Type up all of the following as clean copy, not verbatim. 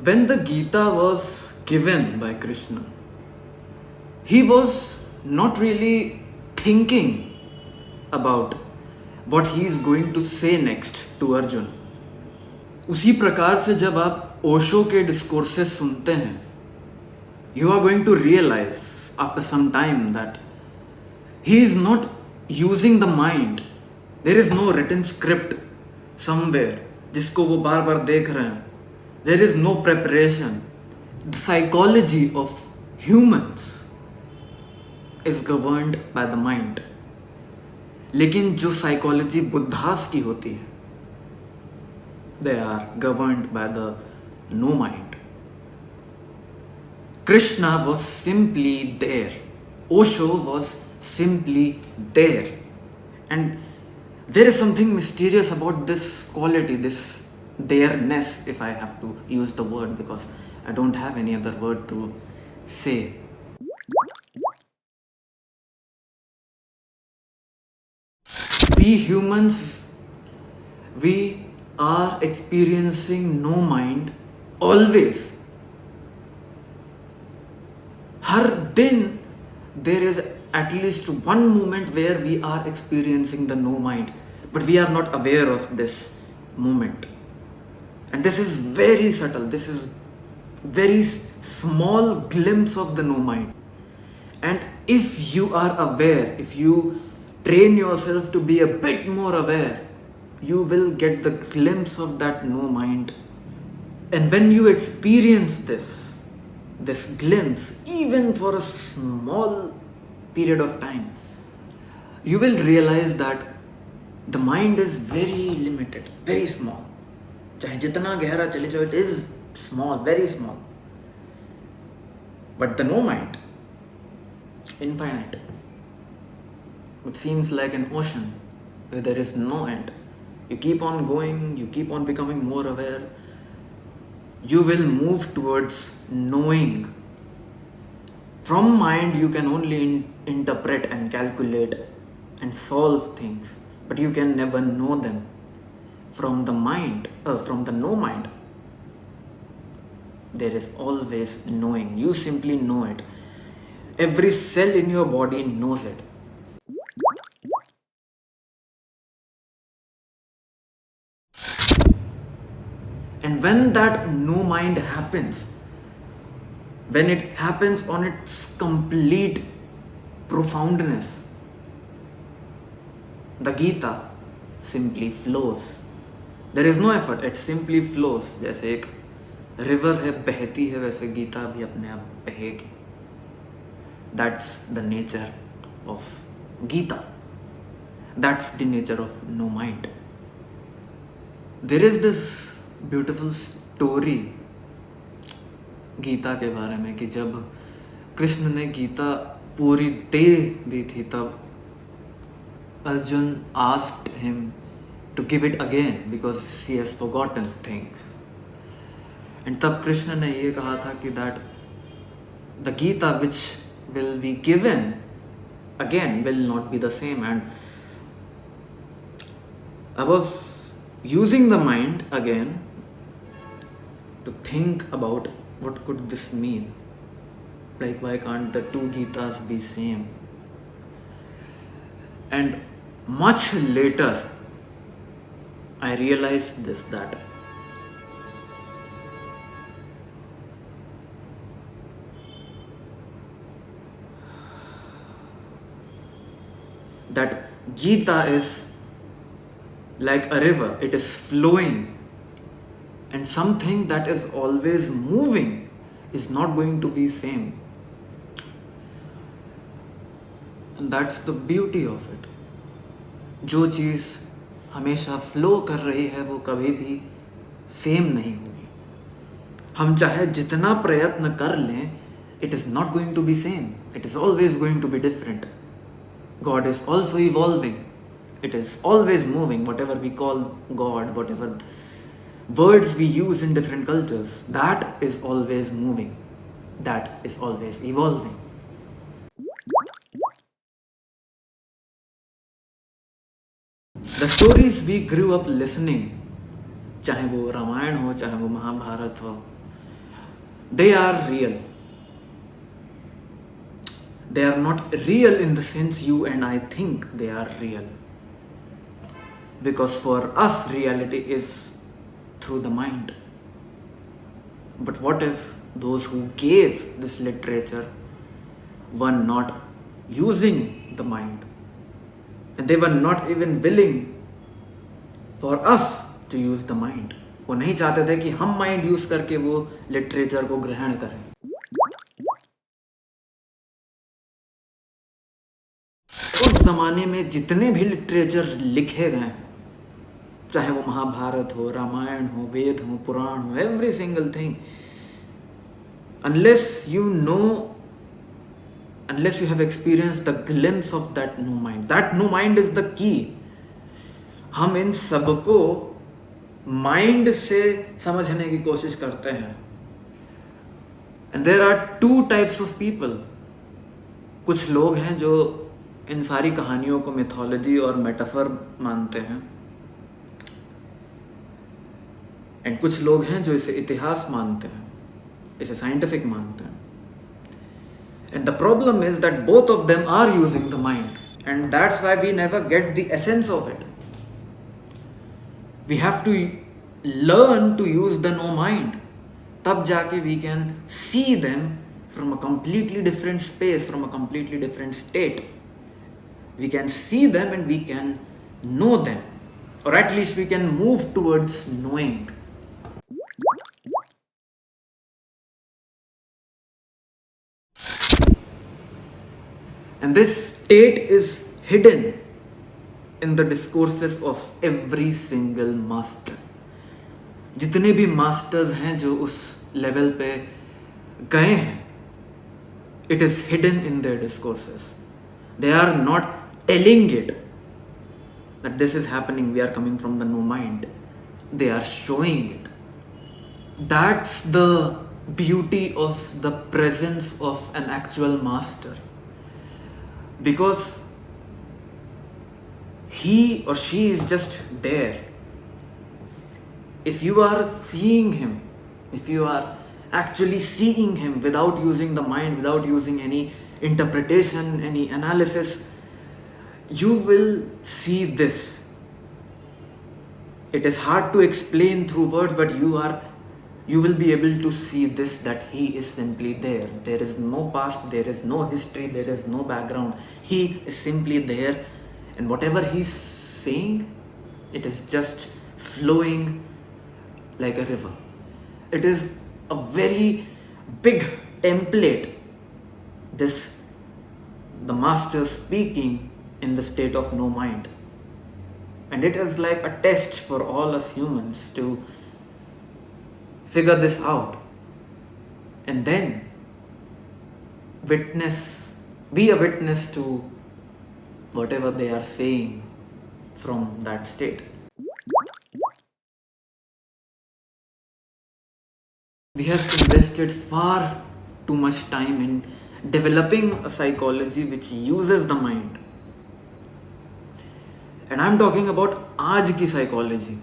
when the Gita was given by Krishna, he was not really thinking about what he is going to say next to Arjun. उसी प्रकार से जब आप ओशो के discourses सुनते हैं, you are going to realize after some time that he is not using the mind. There is no written script somewhere जिसको वो बार बार देख रहे हैं. There is no preparation. The psychology of humans is governed by the mind. लेकिन जो psychology Buddhas की होती है, they are governed by the no mind. Krishna was simply there. Osho was simply there. And there is something mysterious about this quality, this there-ness, if I have to use the word, because I don't have any other word to say. We humans, we are experiencing no mind always. हर दिन there is at least one moment where we are experiencing the no mind, but we are not aware of this moment. And this is very subtle. This is very small glimpse of the no mind. And if you are aware, if you train yourself to be a bit more aware, you will get the glimpse of that no mind. And when you experience this glimpse, even for a small period of time, you will realize that the mind is very limited, very small. चाहे जितना गहरा चले जाओ, it is small, very small. But the no mind, infinite. It seems like an ocean where there is no end. You keep on going, you keep on becoming more aware. You will move towards knowing. From mind, you can only interpret and calculate and solve things, but you can never know them. From the mind, from the no mind, there is always knowing. You simply know it. Every cell in your body knows it. And when that no mind happens, when it happens on its complete profoundness, the Gita simply flows. There is no effort, it simply flows. जैसे एक river है, बहती है, वैसे गीता भी अपने आप बहेगी. That's the nature of Gita. That's the nature of no mind. There is this beautiful story Gita के बारे में कि जब कृष्ण ने गीता पूरी दे दी थी, तब Arjun asked him to give it again because he has forgotten things. And तब कृष्ण ने ये कहा था कि that the Gita which will be given again will not be the same. And I was using the mind again to think about what could this mean. Like, why can't the two Gitas be same? And much later, I realized this, that Gita is like a river. It is flowing, and something that is always moving is not going to be same. And that's the beauty of it. जो चीज़ हमेशा flow कर रही है वो कभी भी same नहीं होगी. हम चाहे जितना प्रयत्न कर लें, it is not going to be same. It is always going to be different. God is also evolving. It is always moving. Whatever we call God, whatever words we use in different cultures, that is always moving. That is always evolving. The stories we grew up listening, चाहे वो रामायण हो, चाहे वो महाभारत हो, they are real. They are not real in the sense you and I think they are real. Because for us, reality is through the mind. But what if those who gave this literature were not using the mind? And they were not even willing for us to use the mind. वो नहीं चाहते थे कि हम mind use करके वो literature को ग्रहण करें. उस जमाने में जितने भी लिटरेचर लिखे गए, चाहे वो महाभारत हो, रामायण हो, वेद हो, पुराण हो, every single thing, unless you have experienced the glimpse of that no mind, that no mind is the key. हम इन सबको माइंड से समझने की कोशिश करते हैं. And there are two types of people. कुछ लोग हैं जो इन सारी कहानियों को मिथोलॉजी और मेटाफर मानते हैं, एंड कुछ लोग हैं जो इसे इतिहास मानते हैं, इसे साइंटिफिक मानते हैं. And the problem is that both of them are using the mind, and that's why we never get the essence of it. We have to learn to use the no mind. तब जाके we can see them from a completely different space, from a completely different state. We can see them and we can know them, or at least we can move towards knowing. And this state is hidden in the discourses of every single master. जितने भी masters हैं जो उस level पे गए हैं, it is hidden in their discourses. They are not telling it that this is happening, we are coming from the no mind. They are showing it. That's the beauty of the presence of an actual master. Because he or she is just there. If you are seeing him, if you are actually seeing him without using the mind, without using any interpretation, any analysis, you will see this. It is hard to explain through words, but you will be able to see this, that he is simply there. There is no past, there is no history, there is no background. He is simply there, and whatever he's saying, it is just flowing like a river. It is a very big template, the master speaking in the state of no mind. And it is like a test for all us humans to figure this out, and then be a witness to whatever they are saying from that state. We have invested far too much time in developing a psychology which uses the mind. And I'm talking about आज की psychology.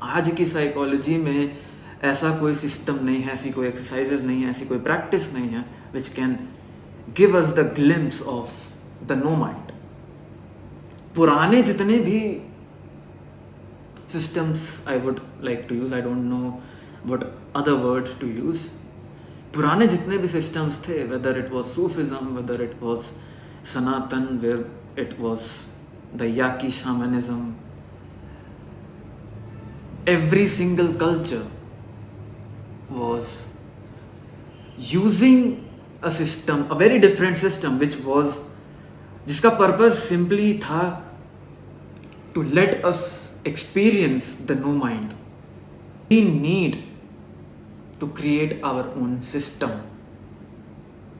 आज की psychology में ऐसा कोई system नहीं है, ऐसी कोई एक्सरसाइजेस नहीं है, ऐसी कोई प्रैक्टिस नहीं है which can give us the glimpse of the no mind. पुराने जितने भी systems I would like to use, I don't know what other word to use, पुराने जितने भी सिस्टम्स थे, whether it was Sufism, whether it was Sanatan, where it was the Yaqui shamanism, every single culture was using a system, a very different system, जिसका purpose simply था to let us experience the no mind. We need to create our own system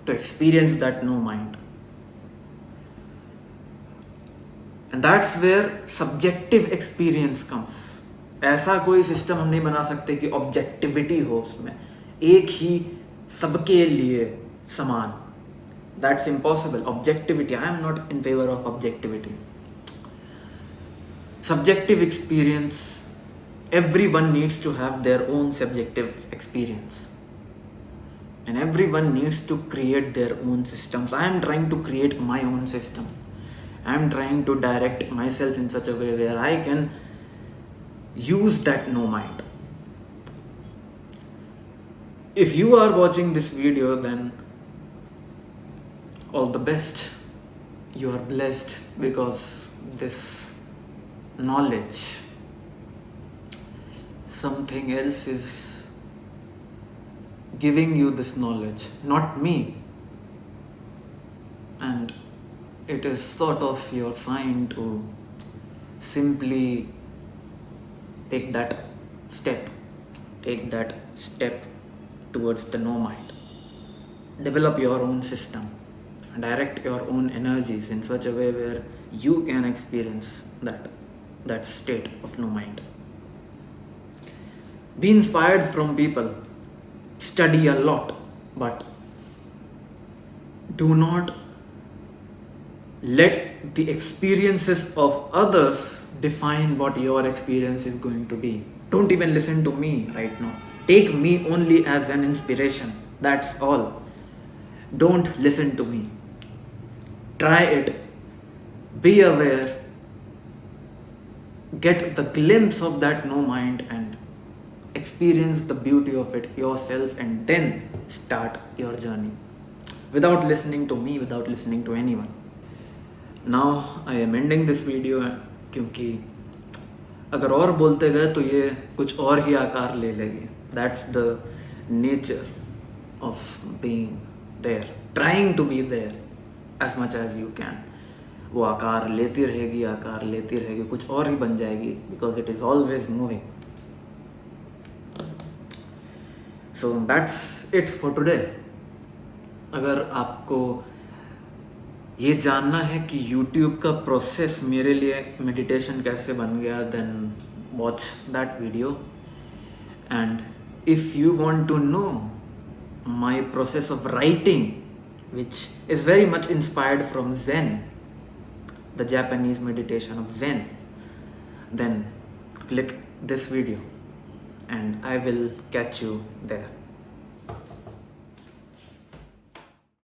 to experience that no mind. And that's where subjective experience comes. ऐसा कोई system हम नहीं बना सकते कि objectivity हो उसमें, एक ही सबके लिए समान. That's impossible. Objectivity, I am not in favour of objectivity. Subjective experience, everyone needs to have their own subjective experience. and everyone needs to create their own systems. I am trying to create my own system. I am trying to direct myself in such a way where I can use that no mind. If you are watching this video, then all the best. You are blessed because this knowledge, something else is giving you this knowledge, not me. And it is sort of your sign to simply take that step towards the no mind. Develop your own system, direct your own energies in such a way where you can experience that state of no mind. Be inspired from people, study a lot, but do not let the experiences of others define what your experience is going to be. Don't even listen to me right now. Take me only as an inspiration. That's all. Don't listen to me. Try it. Be aware. Get the glimpse of that no mind and experience the beauty of it yourself, and then start your journey without listening to me, without listening to anyone. Now I am ending this video क्योंकि अगर और बोलते गए तो ये कुछ और ही आकार ले लेगी. That's the nature of being there, trying to be there as much as you can. वो आकार लेती रहेगी, कुछ और ही बन जाएगी, because it is always moving. So that's it for today. अगर आपको ये जानना है कि YouTube का प्रोसेस मेरे लिए मेडिटेशन कैसे बन गया, then watch that video. And if you want to know my process of writing, which is very much inspired from Zen, the Japanese meditation of Zen, then click this video and I will catch you there.